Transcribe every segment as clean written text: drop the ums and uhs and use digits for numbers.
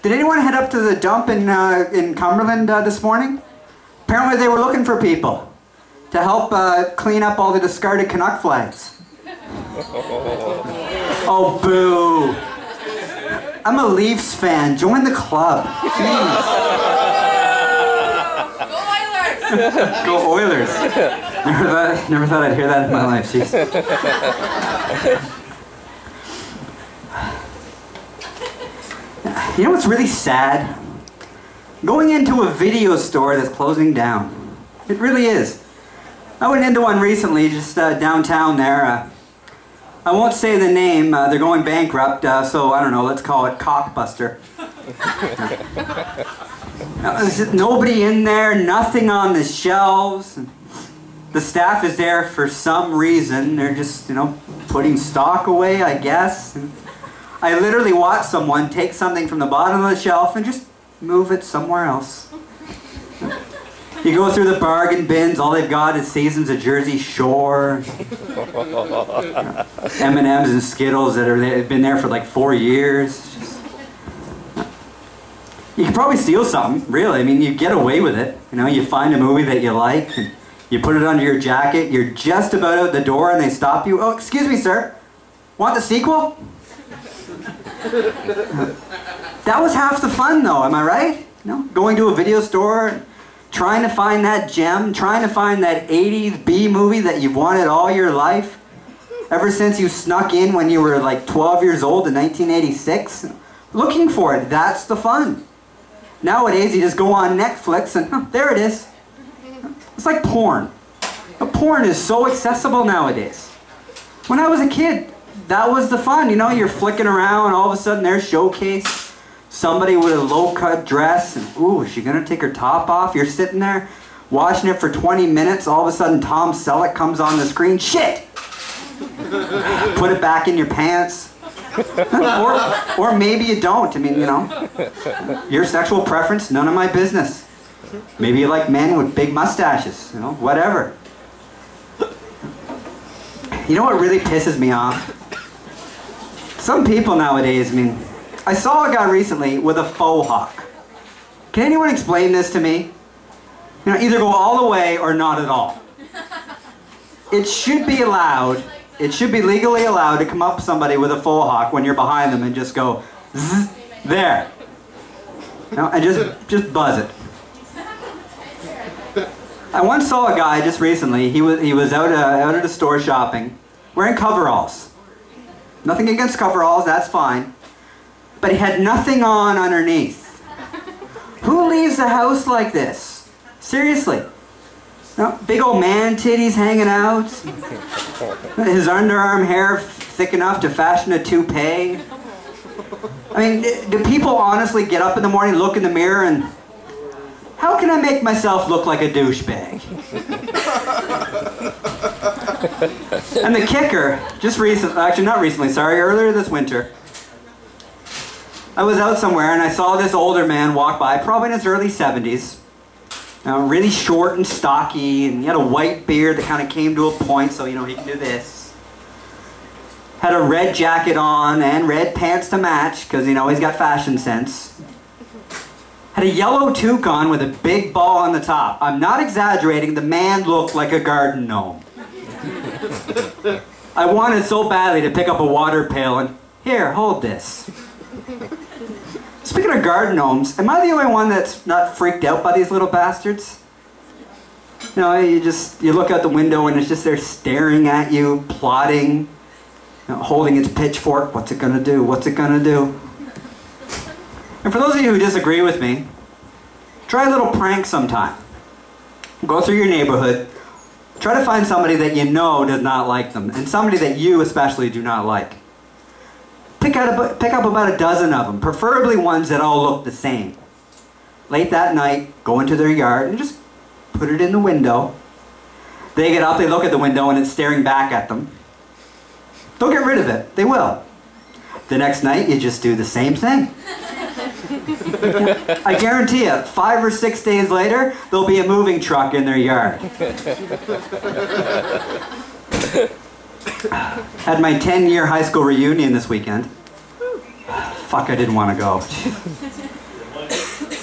Did anyone head up to the dump in Cumberland this morning? Apparently they were looking for people to help clean up all the discarded Canuck flags. Oh, boo. I'm a Leafs fan. Join the club. Jeez. Go Oilers. Never thought I'd hear that in my life. Jeez. You know what's really sad? Going into a video store that's closing down. It really is. I went into one recently, just downtown there. I won't say the name. They're going bankrupt, so I don't know, let's call it Cockbuster. There's just nobody in there, nothing on the shelves. The staff is there for some reason. They're just, putting stock away, I guess. And I literally watched someone take something from the bottom of the shelf and just move it somewhere else. You go through the bargain bins, all they've got is Seasons of Jersey Shore, M&Ms and Skittles that have been there for like 4 years. You could probably steal something, really. I mean, you get away with it. You find a movie that you like, and you put it under your jacket, you're just about out the door and they stop you. Oh, excuse me, sir. Want the sequel? That was half the fun, though, am I right? Going to a video store, trying to find that gem, trying to find that 80s B movie that you've wanted all your life, ever since you snuck in when you were like 12 years old in 1986. Looking for it, that's the fun. Nowadays, you just go on Netflix and there it is. It's like porn. Porn is so accessible nowadays. When I was a kid, that was the fun. You're flicking around, all of a sudden there's Showcase. Somebody with a low-cut dress, and ooh, is she gonna take her top off? You're sitting there, watching it for 20 minutes, all of a sudden Tom Selleck comes on the screen. Shit! Put it back in your pants. or maybe you don't. I mean, your sexual preference, none of my business. Maybe you like men with big mustaches, whatever. You know what really pisses me off? Some people nowadays, I saw a guy recently with a faux hawk. Can anyone explain this to me? Either go all the way or not at all. It should be allowed, it should be legally allowed to come up to somebody with a faux hawk when you're behind them and just go, zzz, there. And just buzz it. I once saw a guy just recently, he was out at a store shopping, wearing coveralls. Nothing against coveralls, that's fine. But he had nothing on underneath. Who leaves the house like this? Seriously. Big old man titties hanging out. His underarm hair thick enough to fashion a toupee. Do people honestly get up in the morning, look in the mirror, and how can I make myself look like a douchebag? And the kicker, earlier this winter, I was out somewhere and I saw this older man walk by, probably in his early 70s. Really short and stocky, and he had a white beard that kind of came to a point, so he can do this. Had a red jacket on and red pants to match, because he's got fashion sense. Had a yellow toque on with a big ball on the top. I'm not exaggerating, the man looked like a garden gnome. I wanted so badly to pick up a water pail and, here, hold this. Speaking of garden gnomes, am I the only one that's not freaked out by these little bastards? You look out the window and it's just there staring at you, plotting, holding its pitchfork. What's it gonna do? What's it gonna do? And for those of you who disagree with me, try a little prank sometime. Go through your neighborhood, try to find somebody that you know does not like them, and somebody that you especially do not like. Pick up about a dozen of them, preferably ones that all look the same. Late that night, go into their yard and just put it in the window. They get up, they look at the window, and it's staring back at them. Don't get rid of it. They will. The next night, you just do the same thing. I guarantee you, 5 or 6 days later, there'll be a moving truck in their yard. Had my 10-year high school reunion this weekend. fuck, I didn't want to go.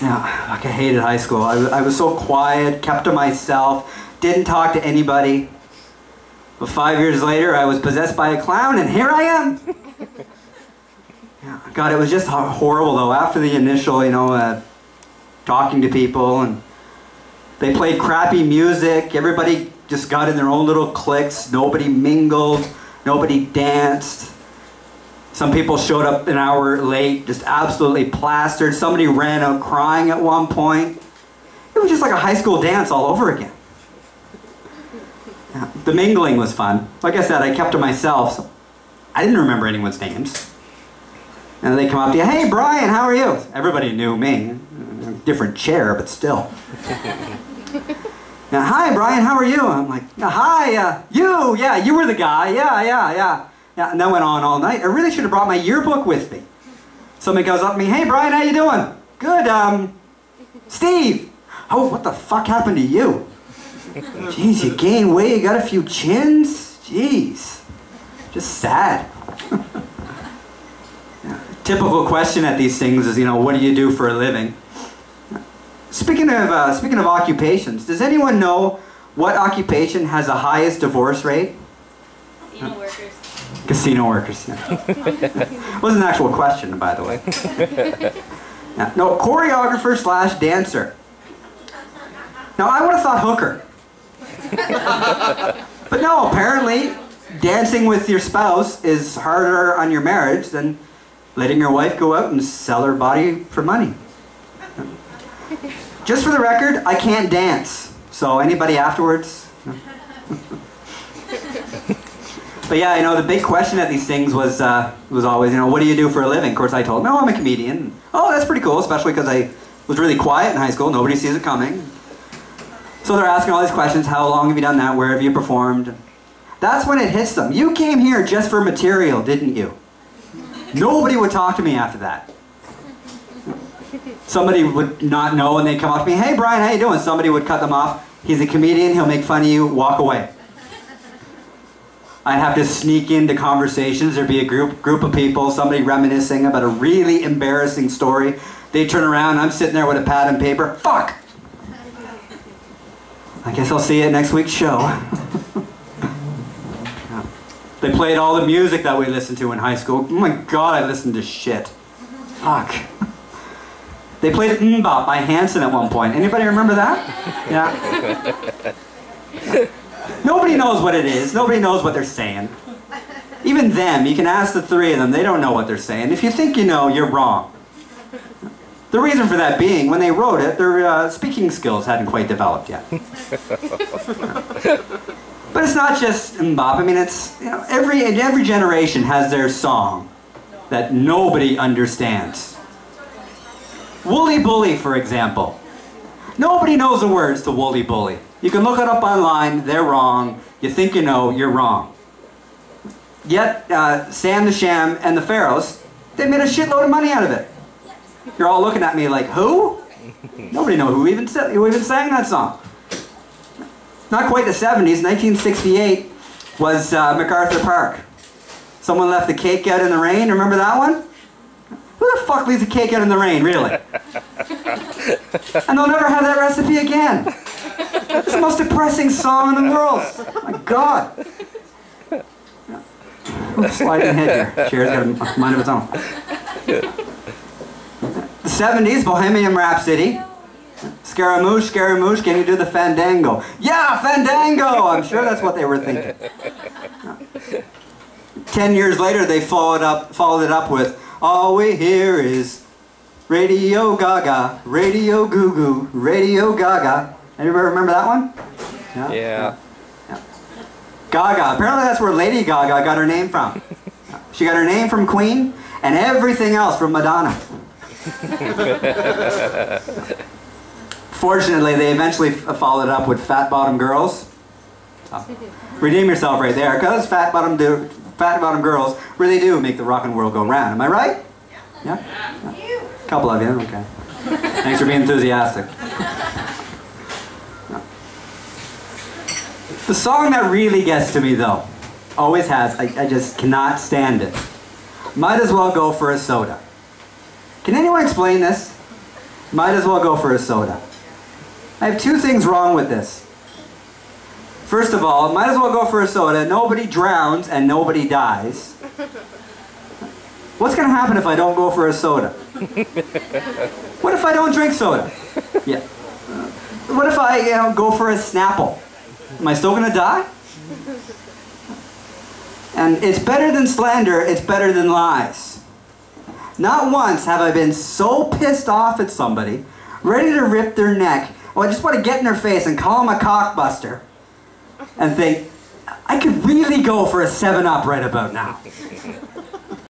Yeah, fuck, I hated high school. I was so quiet, kept to myself, didn't talk to anybody. But 5 years later, I was possessed by a clown, and here I am. Yeah, God, it was just horrible, though. After the initial, talking to people, and they played crappy music. Everybody just got in their own little cliques. Nobody mingled. Nobody danced. Some people showed up an hour late, just absolutely plastered. Somebody ran out crying at one point. It was just like a high school dance all over again. Yeah, the mingling was fun. Like I said, I kept to myself, so I didn't remember anyone's names. And they come up to you, hey Brian, how are you? Everybody knew me. Different chair, but still. Now, hi Brian, how are you? I'm like, hi, you, yeah, you were the guy, yeah. And that went on all night. I really should have brought my yearbook with me. Somebody goes up to me, hey Brian, how you doing? Good, Steve. Oh, what the fuck happened to you? Jeez, you gained weight, you got a few chins? Jeez. Just sad. Typical question at these things is, what do you do for a living? Speaking of occupations, does anyone know what occupation has the highest divorce rate? Casino workers. Casino workers, yeah. It was an actual question, by the way. Yeah. No, choreographer / dancer. Now, I would have thought hooker. But no, apparently, dancing with your spouse is harder on your marriage than letting your wife go out and sell her body for money. Just for the record, I can't dance. So anybody afterwards? But yeah, the big question at these things was always, what do you do for a living? Of course, I told them, I'm a comedian. Oh, that's pretty cool, especially because I was really quiet in high school. Nobody sees it coming. So they're asking all these questions. How long have you done that? Where have you performed? That's when it hits them. You came here just for material, didn't you? Nobody would talk to me after that. Somebody would not know and they'd come up to me, hey Brian, how you doing? Somebody would cut them off. He's a comedian, he'll make fun of you, walk away. I'd have to sneak into conversations. There'd be a group of people, somebody reminiscing about a really embarrassing story. They'd turn around, I'm sitting there with a pad and paper. Fuck! I guess I'll see you at next week's show. They played all the music that we listened to in high school. Oh my God, I listened to shit. Fuck. They played Mbop by Hanson at one point. Anybody remember that? Yeah. Nobody knows what it is. Nobody knows what they're saying. Even them, you can ask the three of them, they don't know what they're saying. If you think you know, you're wrong. The reason for that being, when they wrote it, their speaking skills hadn't quite developed yet. But it's not just Mbop. I mean, it's, every generation has their song that nobody understands. Woolly Bully, for example. Nobody knows the words to Woolly Bully. You can look it up online, they're wrong. You think you know, you're wrong. Yet, Sam the Sham and the Pharaohs, they made a shitload of money out of it. You're all looking at me like, who? Nobody knows who even sang that song. Not quite the 70s, 1968 was MacArthur Park. Someone left the cake out in the rain, remember that one? Who the fuck leaves a cake out in the rain, really? And they'll never have that recipe again. It's the most depressing song in the world. Oh my God. Sliding ahead here. Chair's got a mind of its own. The 70s, Bohemian Rhapsody. Scaramouche, Scaramouche, can you do the fandango? Yeah, fandango! I'm sure that's what they were thinking. 10 years later, they followed it up with, all we hear is Radio Gaga, Radio Goo Goo, Radio Gaga. Anybody remember that one? Yeah. Gaga. Apparently that's where Lady Gaga got her name from. She got her name from Queen and everything else from Madonna. Fortunately, they eventually followed it up with Fat Bottom Girls. So, redeem yourself right there, because Fat Bottom Girls really do make the rock and world go round. Am I right? Yeah? A couple of you, okay. Thanks for being enthusiastic. The song that really gets to me, though, always has, I just cannot stand it. Might as well go for a soda. Can anyone explain this? Might as well go for a soda. I have two things wrong with this. First of all, might as well go for a soda. Nobody drowns and nobody dies. What's going to happen if I don't go for a soda? What if I don't drink soda? Yeah. What if I go for a Snapple? Am I still going to die? And it's better than slander, it's better than lies. Not once have I been so pissed off at somebody, ready to rip their neck, or I just want to get in their face and call them a cockbuster, and think, I could really go for a 7-Up right about now.